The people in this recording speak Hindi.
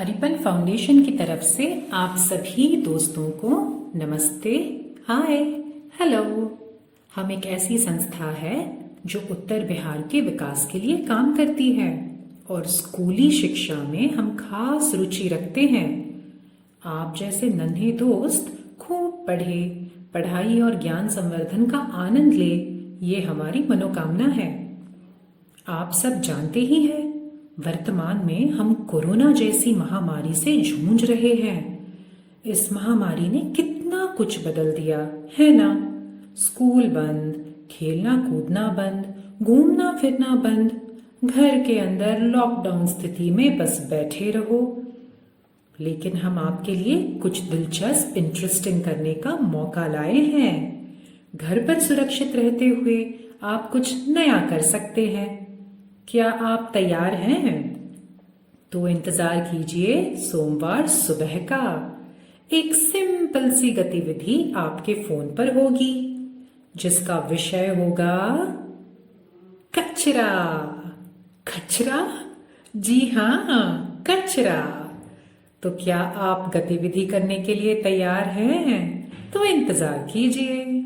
अरिपन फाउंडेशन की तरफ से आप सभी दोस्तों को नमस्ते, हाय, हेलो। हम एक ऐसी संस्था है जो उत्तर बिहार के विकास के लिए काम करती है और स्कूली शिक्षा में हम खास रुचि रखते हैं। आप जैसे नन्हे दोस्त खूब पढ़े, पढ़ाई और ज्ञान संवर्धन का आनंद ले, ये हमारी मनोकामना है। आप सब जानते ही हैं, वर्तमान में हम कोरोना जैसी महामारी से जूझ रहे हैं। इस महामारी ने कितना कुछ बदल दिया है ना। स्कूल बंद, खेलना कूदना बंद, घूमना फिरना बंद, घर के अंदर लॉकडाउन स्थिति में बस बैठे रहो। लेकिन हम आपके लिए कुछ दिलचस्प इंटरेस्टिंग करने का मौका लाए हैं। घर पर सुरक्षित रहते हुए आप कुछ नया कर सकते हैं। क्या आप तैयार हैं? तो इंतजार कीजिए सोमवार सुबह का। एक सिंपल सी गतिविधि आपके फोन पर होगी जिसका विषय होगा कचरा। कचरा? जी हाँ, कचरा। तो क्या आप गतिविधि करने के लिए तैयार हैं? तो इंतजार कीजिए।